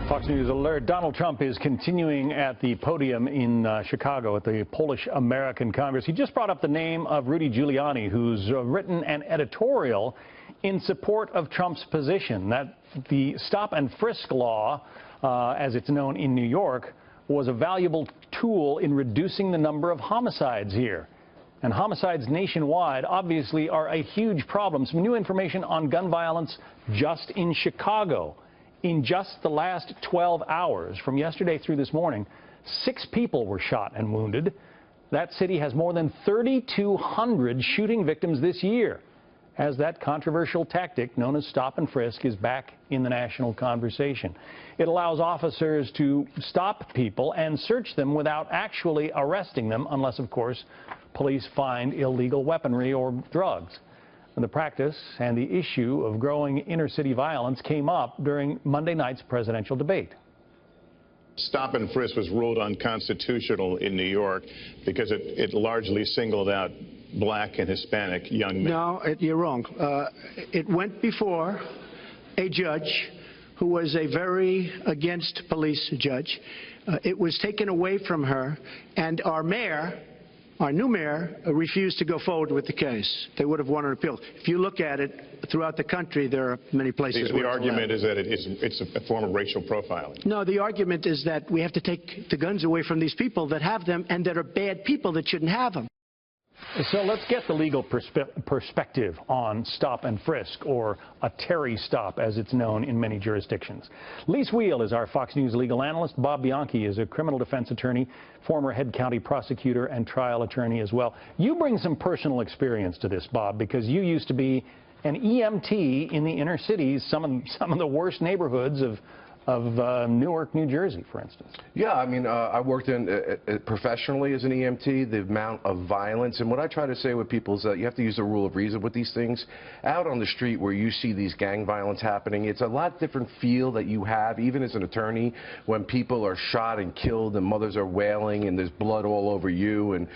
Fox News alert. Donald Trump is continuing at the podium in Chicago at the Polish-American Congress. He just brought up the name of Rudy Giuliani, who's written an editorial in support of Trump's position that the stop and frisk law, as it's known in New York, was a valuable tool in reducing the number of homicides here. And homicides nationwide obviously are a huge problem. Some new information on gun violence just in Chicago. In just the last 12 hours, from yesterday through this morning, 6 people were shot and wounded. That city has more than 3,200 shooting victims this year, as that controversial tactic known as stop and frisk is back in the national conversation. It allows officers to stop people and search them without actually arresting them, unless, of course, police find illegal weaponry or drugs. The practice and the issue of growing inner-city violence came up during Monday night's presidential debate. Stop and frisk was ruled unconstitutional in New York because it largely singled out black and Hispanic young men. No, you're wrong. It went before a judge who was a very against police judge. It was taken away from her, and our new mayor refused to go forward with the case. They would have won an appeal. If you look at it throughout the country, there are many places where the argument is that it's a form of racial profiling. No, the argument is that we have to take the guns away from these people that have them and that are bad people that shouldn't have them. So let's get the legal perspective on stop and frisk, or a Terry stop, as it's known in many jurisdictions. Lise Wheel is our Fox News legal analyst. Bob Bianchi is a criminal defense attorney, former head county prosecutor and trial attorney as well. You bring some personal experience to this, Bob, because you used to be an EMT in the inner cities, some of the worst neighborhoods of Newark, New Jersey, for instance. Yeah, I mean, I worked professionally as an EMT, the amount of violence. And what I try to say with people is that you have to use the rule of reason with these things. Out on the street where you see these gang violence happening, it's a lot different feel that you have, even as an attorney, when people are shot and killed and mothers are wailing and there's blood all over you. And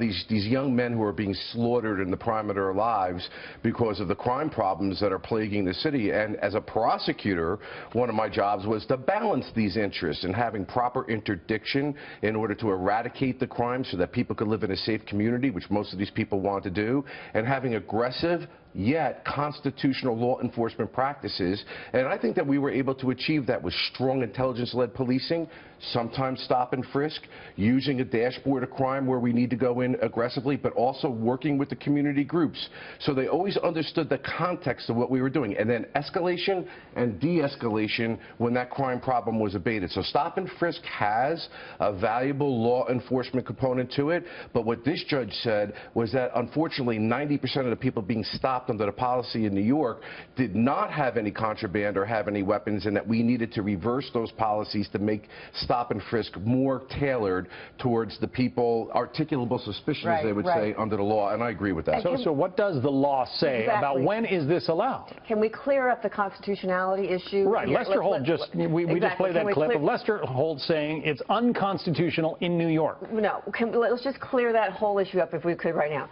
these young men who are being slaughtered in the prime of their lives because of the crime problems that are plaguing the city. And as a prosecutor, one of my jobs was to balance these interests and having proper interdiction in order to eradicate the crime so that people could live in a safe community, which most of these people want to do, and having aggressive yet constitutional law enforcement practices. And I think that we were able to achieve that with strong intelligence-led policing, sometimes stop and frisk, using a dashboard of crime where we need to go in aggressively, but also working with the community groups. So they always understood the context of what we were doing, and then escalation and de-escalation when that crime problem was abated. So stop and frisk has a valuable law enforcement component to it, but what this judge said was that unfortunately 90% of the people being stopped under the policy in New York did not have any contraband or have any weapons, and that we needed to reverse those policies to make stop and frisk more tailored towards the people, articulable suspicions, they would say, under the law, and I agree with that. So what does the law say about when is this allowed? Can we clear up the constitutionality issue? Right. Lester Holt we just played that clip of Lester Holt saying it's unconstitutional in New York. No. Let's just clear that whole issue up if we could right now.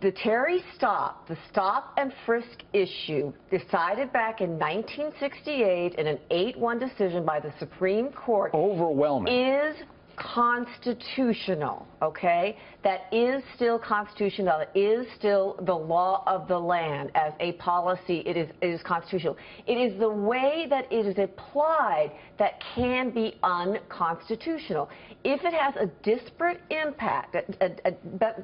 The Terry stop, the stop and frisk issue, decided back in 1968 in an 8-1 decision by the Supreme Court, overwhelming, is constitutional, okay? That is still constitutional. It is still the law of the land. As a policy, it is constitutional. It is the way that it is applied that can be unconstitutional. If it has a disparate impact,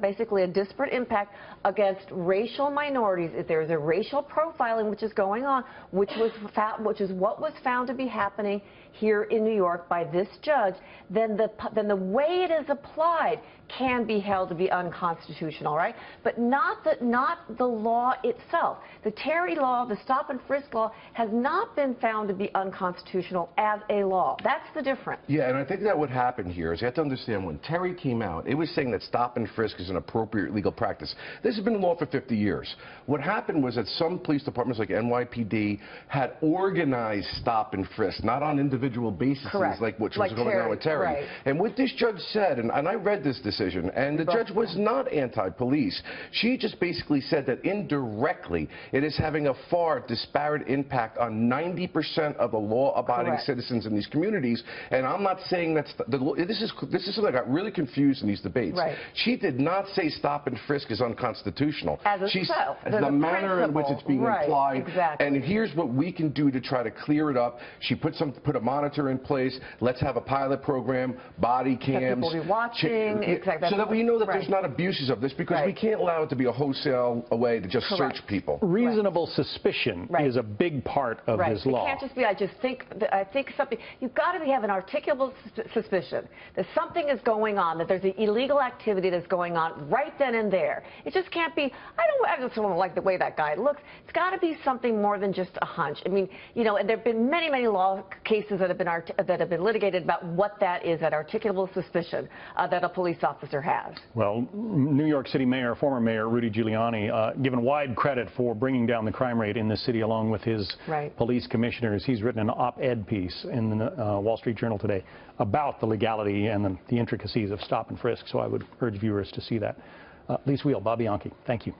basically a disparate impact against racial minorities, if there is a racial profiling which is going on, which is what was found to be happening here in New York by this judge, then the way it is applied can be held to be unconstitutional, right? But not the law itself. The Terry law, the stop and frisk law, has not been found to be unconstitutional as a law. That's the difference. Yeah, and I think that what happened here is you have to understand when Terry came out, it was saying that stop and frisk is an appropriate legal practice. This has been in law for 50 years. What happened was that some police departments like NYPD had organized stop and frisk, not on individual bases like what was going on with Terry. Right. And what this judge said, and I read this decision, and the judge was not anti-police. She just basically said that indirectly it is having a far disparate impact on 90% of the law-abiding citizens in these communities. And I'm not saying that's this is something that got really confused in these debates. Right. She did not say stop and frisk is unconstitutional. As the manner in which it's being implied. Exactly. And here's what we can do to try to clear it up. She put a monitor in place. Let's have a pilot program, body cams. People be watching. Exactly. So that we know that there's not abuses of this, because we can't allow it to be a wholesale way to just search people. Reasonable suspicion is a big part of this law. It can't just be, I think something, you've got to have an articulable suspicion that something is going on, that there's an illegal activity that's going on right then and there. It just can't be, I just don't like the way that guy looks. It's got to be something more than just a hunch. I mean, you know, and there have been many, many law cases that have been litigated about what that is, that articulable suspicion that a police officer has. Well, New York City Mayor, former Mayor Rudy Giuliani, given wide credit for bringing down the crime rate in the city along with his police commissioners. He's written an op-ed piece in the Wall Street Journal today about the legality and the intricacies of stop and frisk, so I would urge viewers to see that. Lisa Wheel, Bob Bianchi, thank you.